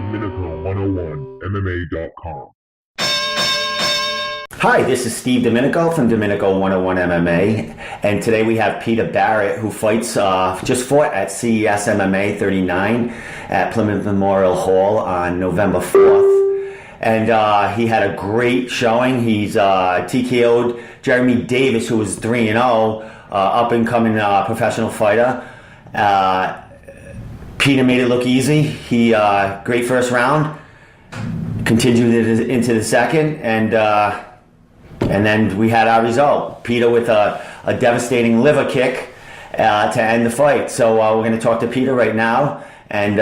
Domenico101mma.com. Hi, this is Steve Domenico from Domenico101mma, and today we have Peter Barrett, who just fought at CES MMA 39 at Plymouth Memorial Hall on November 4th. And he had a great showing. He's TKO'd Jeremy Davis, who was 3-0, up-and-coming professional fighter. Peter made it look easy. He great first round, continued it into the second, and then we had our result. Peter with a devastating liver kick to end the fight. So we're going to talk to Peter right now and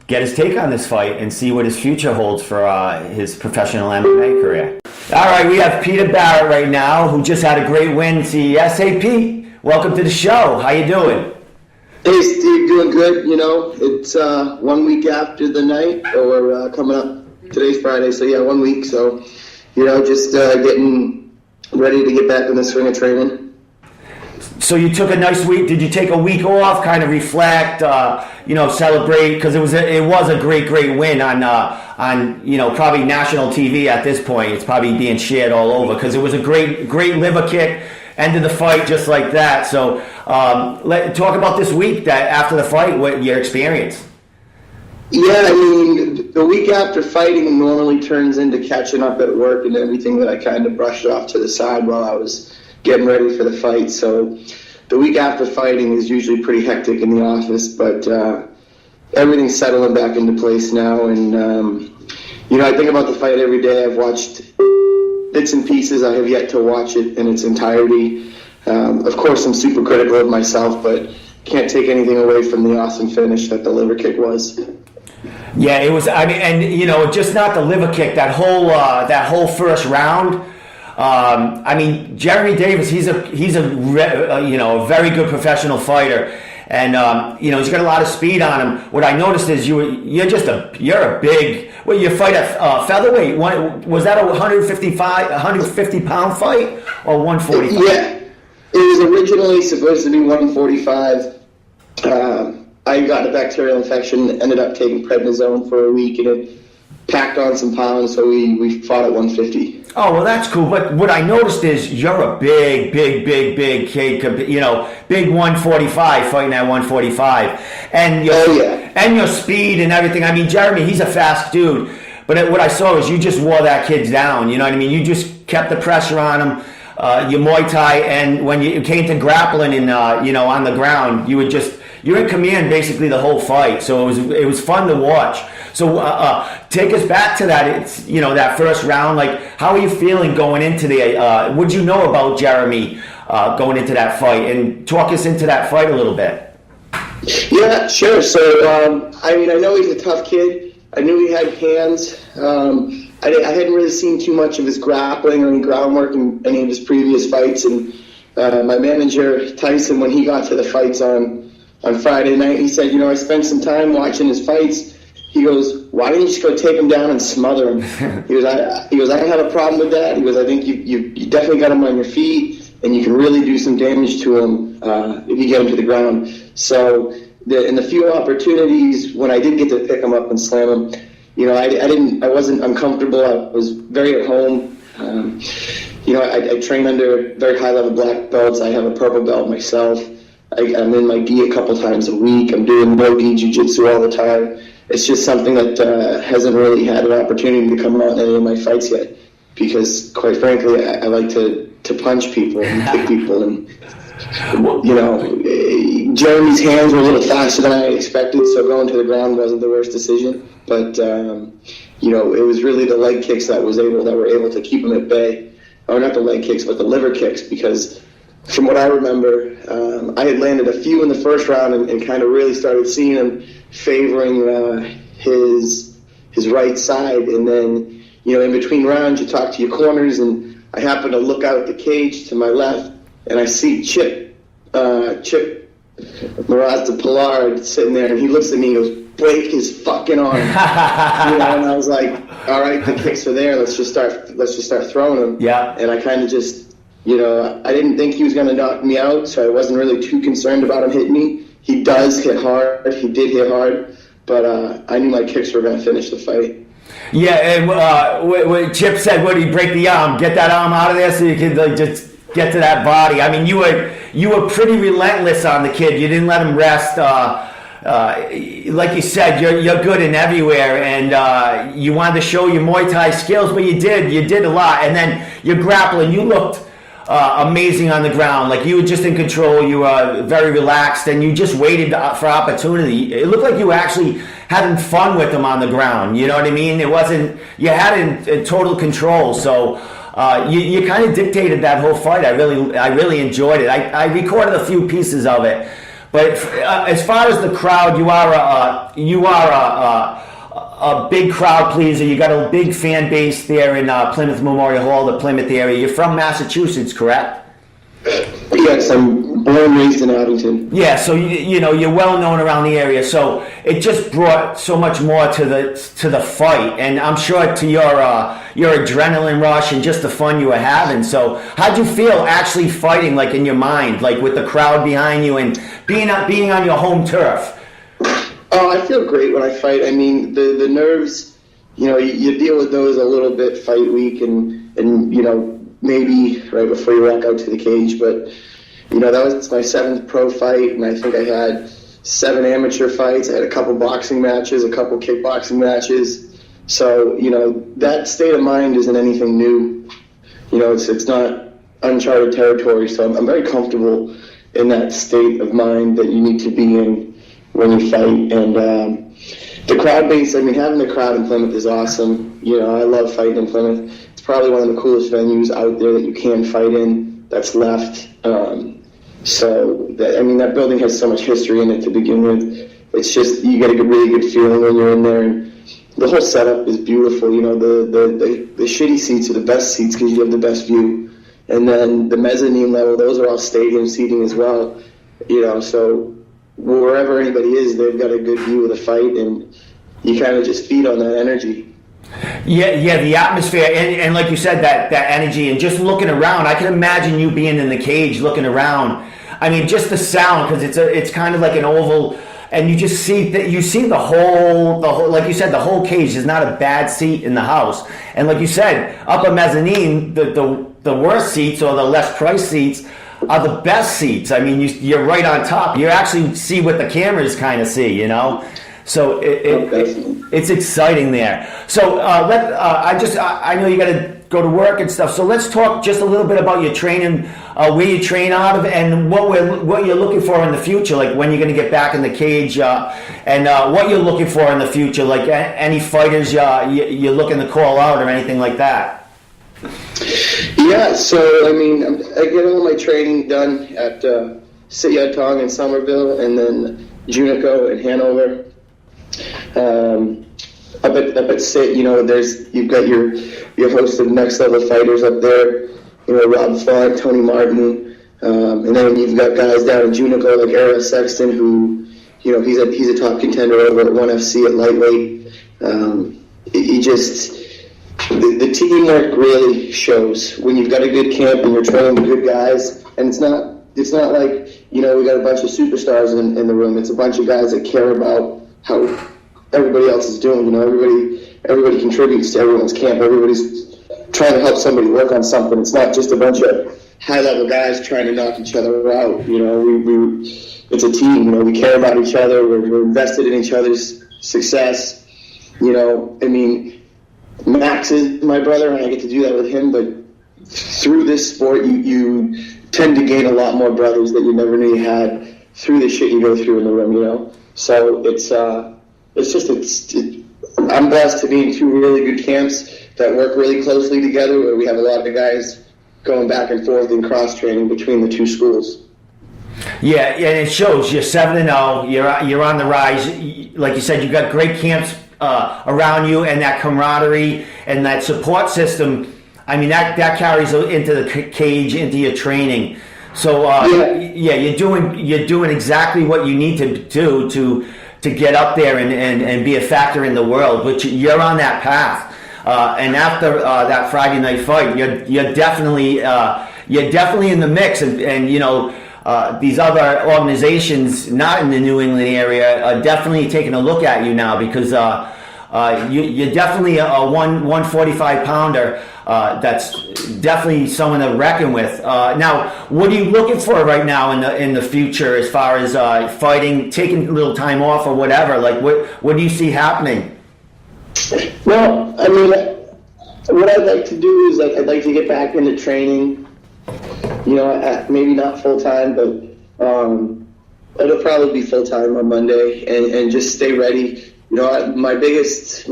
get his take on this fight and see what his future holds for his professional MMA career. All right, we have Peter Barrett right now, who just had a great win. CES. Hey, Pete, welcome to the show. How you doing? Hey, Steve, doing good. You know, it's 1 week after the night, or we're coming up. Today's Friday, so yeah, 1 week. So, you know, just getting ready to get back in the swing of training. So you took a nice week. Did you take a week off, kind of reflect, celebrate? Because it was a great win on probably national TV at this point. It's probably being shared all over because it was a great liver kick. Ended the fight just like that. So talk about this week that after the fight, what your experience. Yeah, I mean, the week after fighting normally turns into catching up at work and everything that I kind of brushed off to the side while I was getting ready for the fight. So the week after fighting is usually pretty hectic in the office, but everything's settling back into place now. And, I think about the fight every day. I've watched bits and pieces. I have yet to watch it in its entirety. Of course, I'm super critical of myself, but can't take anything away from the awesome finish that the liver kick was. Yeah, it was. I mean, and just not the liver kick. That whole first round. Jeremy Davis. He's a very good professional fighter, and he's got a lot of speed on him. What I noticed is you're a big. Well, you fight at featherweight. Was that a 150 pound fight or 145? Yeah, it was originally supposed to be 145. I got a bacterial infection, ended up taking prednisone for a week, and it packed on some pounds, so we fought at 150. Oh, well, that's cool. But what I noticed is you're a big kid, big 145, fighting at 145. And your speed and everything. I mean, Jeremy, he's a fast dude. But what I saw is you just wore that kid down. You know what I mean? You just kept the pressure on him. Your Muay Thai, and when you came to grappling and, on the ground, you're in command basically the whole fight, so it was fun to watch. So take us back to that. It's that first round. Like, how are you feeling going into the? What did you know about Jeremy going into that fight, and talk us into that fight a little bit? Yeah, sure. So I know he's a tough kid. I knew he had hands. I hadn't really seen too much of his grappling or any groundwork in any of his previous fights, and my manager Tyson, when he got to the fights on Friday night, he said, I spent some time watching his fights. He goes, why don't you just go take him down and smother him? He goes, I don't have a problem with that. He goes, I think you definitely got him on your feet, and you can really do some damage to him if you get him to the ground. So in the few opportunities when I did get to pick him up and slam him, I wasn't uncomfortable. I was very at home. I train under very high level black belts. I have a purple belt myself. I'm in my gi a couple times a week. I'm doing no-gi jiu-jitsu all the time. It's just something that hasn't really had an opportunity to come out in any of my fights yet, because quite frankly, I like to punch people and kick people, and Jeremy's hands were a little faster than I expected, so going to the ground wasn't the worst decision. But it was really the leg kicks that were able to keep him at bay, or not the leg kicks, but the liver kicks, because from what I remember, I had landed a few in the first round and kind of really started seeing him favoring his right side. And then, in between rounds, you talk to your corners, and I happen to look out at the cage to my left, and I see Chip Marazda Pillard sitting there, and he looks at me and goes, break his fucking arm. And I was like, all right, the kicks are there. Let's just start throwing them. Yeah. And I kind of just, I didn't think he was going to knock me out, so I wasn't really too concerned about him hitting me. He does hit hard. He did hit hard. but I knew my kicks were going to finish the fight. Yeah, and what Chip said, what did he break the arm? Get that arm out of there so you can just get to that body. I mean, you were pretty relentless on the kid. You didn't let him rest. Like you said, you're good in everywhere, and you wanted to show your Muay Thai skills, but you did a lot. And then your grappling, you looked amazing on the ground. Like you were just in control. You were very relaxed, and you just waited for opportunity. It looked like you were actually having fun with them on the ground. You know what I mean? It wasn't, you had it in total control. So you kind of dictated that whole fight. I really enjoyed it. I recorded a few pieces of it. But as far as the crowd, you are a big crowd pleaser. You got a big fan base there in Plymouth Memorial Hall, the Plymouth area. You're from Massachusetts, correct? Yes, I'm born and raised in Abington. Yeah, so you're well known around the area. So it just brought so much more to the fight, and I'm sure to your adrenaline rush and just the fun you were having. So how'd you feel actually fighting, like in your mind, like with the crowd behind you and being on your home turf? Oh, I feel great when I fight. I mean, the nerves, you deal with those a little bit fight week and maybe right before you walk out to the cage. But, that was my 7th pro fight, and I think I had 7 amateur fights. I had a couple boxing matches, a couple kickboxing matches. So, that state of mind isn't anything new. It's not uncharted territory. So I'm very comfortable in that state of mind that you need to be in when you fight. And the crowd base, I mean, having the crowd in Plymouth is awesome. I love fighting in Plymouth. It's probably one of the coolest venues out there that you can fight in that's left. That building has so much history in it to begin with. It's just, you get a really good feeling when you're in there. And the whole setup is beautiful. The shitty seats are the best seats because you have the best view. And then the mezzanine level, those are all stadium seating as well. So wherever anybody is, they've got a good view of the fight, and you kind of just feed on that energy. Yeah, the atmosphere, and like you said, that energy, and just looking around. I can imagine you being in the cage, looking around. I mean, just the sound, because it's kind of like an oval, and you just see the whole, like you said, the whole cage. There's not a bad seat in the house, and like you said, up a mezzanine, the worst seats or the less priced seats are the best seats. I mean, you're right on top. You actually see what the cameras kind of see, So it's exciting there. So I know you got to go to work and stuff. So let's talk just a little bit about your training, where you train out of, and what you're looking for in the future, like when you're going to get back in the cage, and what you're looking for in the future, like any fighters you're looking to call out or anything like that. Yeah, so I mean, I get all my training done at Sit-Yat-Tong in Somerville, and then Junico in Hanover. Up at Sit, you've got your host of Next Level Fighters up there, Rob Font, Tony Martin, and then you've got guys down in Junico like Errol Sexton, who, he's a top contender over at 1FC at lightweight. The teamwork really shows when you've got a good camp and you're training good guys, and it's not like, we got a bunch of superstars in the room. It's a bunch of guys that care about how everybody else is doing. Everybody contributes to everyone's camp. Everybody's trying to help somebody work on something. It's not just a bunch of high-level guys trying to knock each other out. It's a team. We care about each other. We're invested in each other's success. Max is my brother, and I get to do that with him, but through this sport, you tend to gain a lot more brothers that you never knew you had through the shit you go through in the room, So I'm blessed to be in 2 really good camps that work really closely together, where we have a lot of guys going back and forth in cross-training between the 2 schools. Yeah, and it shows. You're 7-0. You're on the rise. Like you said, you've got great camps around you, and that camaraderie and that support system. I mean, that carries into the cage, into your training. So you're doing exactly what you need to do to get up there and be a factor in the world. But you're on that path. And after that Friday night fight, you're definitely in the mix. And these other organizations not in the New England area are definitely taking a look at you now because you're definitely a 145 pounder. That's definitely someone to reckon with. Now, what are you looking for right now in the future as far as fighting, taking a little time off or whatever? Like, what do you see happening? Well, I mean, what I'd like to do is I'd like to get back into training. You know, maybe not full time, but it'll probably be full time on Monday, and just stay ready. You know, my biggest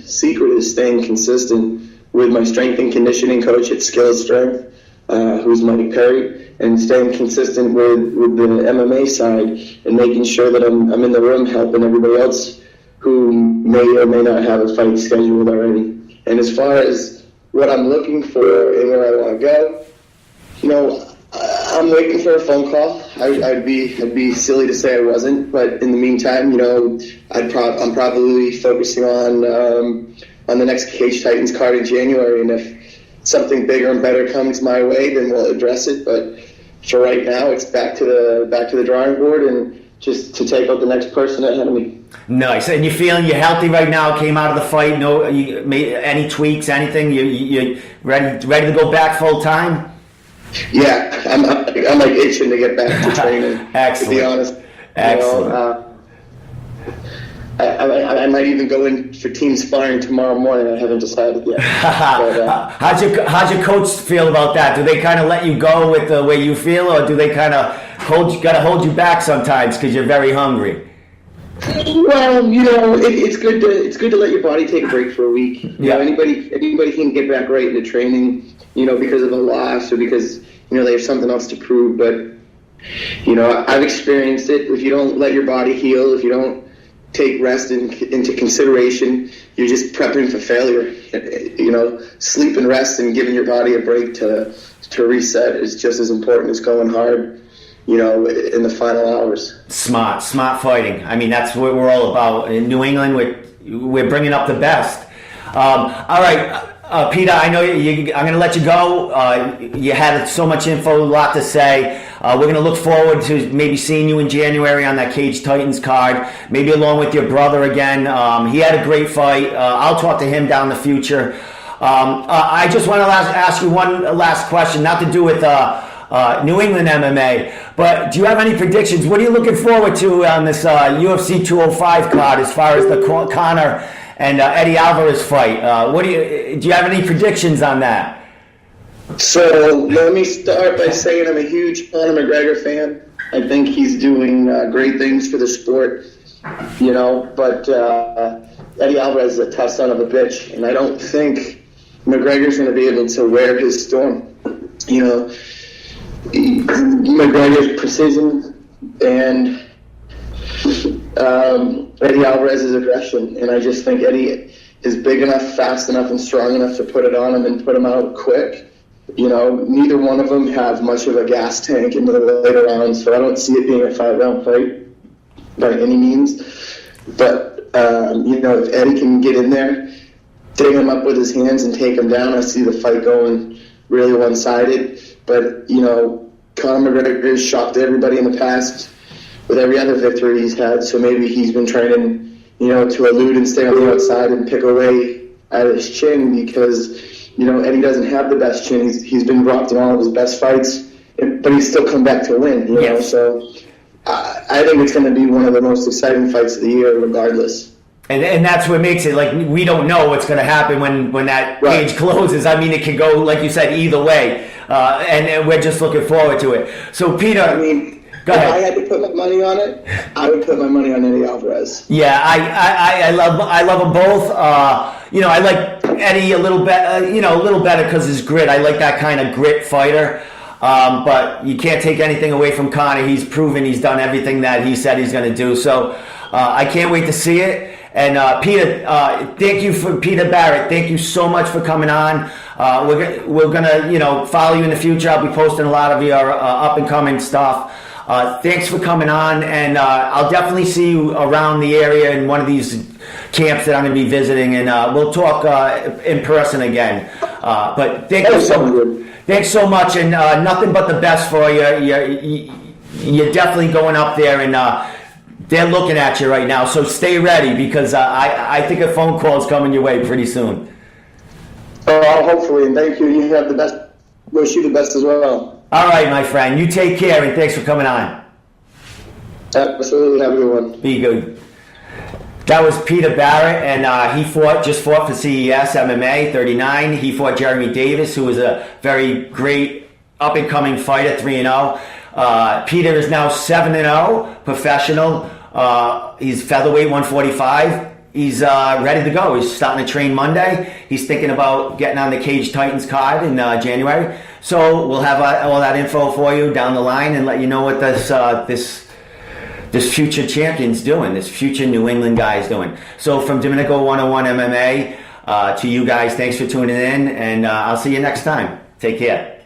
secret is staying consistent with my strength and conditioning coach at Skills Strength, who's Mike Perry, and staying consistent with the MMA side and making sure that I'm in the room helping everybody else who may or may not have a fight scheduled already. And as far as what I'm looking for and where I want to go, you know, I'm waiting for a phone call. I'd be silly to say I wasn't, but in the meantime, you know, I'm probably focusing on the next Cage Titans card in January, and if something bigger and better comes my way, then we'll address it. But for right now, it's back to the drawing board and just to take out the next person ahead of me. Nice. And you're healthy right now? Came out of the fight? No, you made any tweaks? Anything? You ready to go back full time? Yeah, I'm like itching to get back to training. Excellent. To be honest, excellent. You know, I might even go in for team sparring tomorrow morning. I haven't decided yet. But, how's your coach feel about that? Do they kind of let you go with the way you feel, or do they kind of hold you back sometimes because you're very hungry? Well, you know, it's good to let your body take a break for a week. You know, anybody can get back right into training, you know, because of a loss or because, you know, they have something else to prove. But, you know, I've experienced it. If you don't let your body heal, if you don't take rest into consideration, you're just prepping for failure. You know, sleep and rest and giving your body a break to reset is just as important as going hard, you know, in the final hours. Smart fighting. I mean, that's what we're all about. In New England, we're bringing up the best. All right, Peter, I know I'm going to let you go. You had so much info, a lot to say. We're going to look forward to maybe seeing you in January on that Cage Titans card, maybe along with your brother again. He had a great fight. I'll talk to him down the future. I just want to ask you one last question, not to do with New England MMA, but do you have any predictions? What are you looking forward to on this UFC 205 card as far as the Conor and Eddie Alvarez fight? Do you have any predictions on that? So let me start by saying I'm a huge Conor McGregor fan. I think he's doing great things for the sport, you know, but Eddie Alvarez is a tough son of a bitch, and I don't think McGregor's going to be able to wear his storm. You know, McGregor's precision and Eddie Alvarez's aggression, and I just think Eddie is big enough, fast enough, and strong enough to put it on him and put him out quick. You know, neither one of them have much of a gas tank into the later rounds, so I don't see it being a 5-round fight by any means. But, you know, if Eddie can get in there, dig him up with his hands and take him down, I see the fight going really one-sided. But, you know, Conor McGregor has shocked everybody in the past with every other victory he's had, so maybe he's been training, you know, to elude and stay on the outside and pick away at his chin because, you know, Eddie doesn't have the best chin. He's been dropped in all of his best fights, but he's still come back to win, you know. So I think it's going to be one of the most exciting fights of the year regardless. And that's what makes it, like, we don't know what's going to happen when that cage closes. I mean, it can go, like you said, either way, and we're just looking forward to it. So, Peter, I mean, go ahead. If I had to put my money on it, I would put my money on Eddie Alvarez. Yeah, I love them both. You know, I like Eddie a little bit, you know, a little better because his grit. I like that kind of grit fighter. But you can't take anything away from Conor. He's proven he's done everything that he said he's going to do. So I can't wait to see it. And Peter, thank you for Peter Barrett. Thank you so much for coming on. We're gonna, you know, follow you in the future. I'll be posting a lot of your up and coming stuff. Thanks for coming on, and I'll definitely see you around the area in one of these camps that I'm going to be visiting, and we'll talk in person again. But thank you so much. Thanks so much, and nothing but the best for you. You're definitely going up there, and they're looking at you right now. So stay ready, because I think a phone call is coming your way pretty soon. Oh, hopefully, and thank you. You have the best. Wish you the best as well. All right, my friend. You take care, and thanks for coming on. Absolutely. Have a good one. Be good. That was Peter Barrett, and he just fought for CES MMA 39. He fought Jeremy Davis, who was a very great up-and-coming fighter, 3-0. Peter is now 7-0, professional. He's featherweight 145. He's ready to go. He's starting to train Monday. He's thinking about getting on the Cage Titans card in January. So we'll have all that info for you down the line and let you know what this future champion's doing, this future New England guy is doing. So from Domenico101 MMA to you guys, thanks for tuning in, and I'll see you next time. Take care.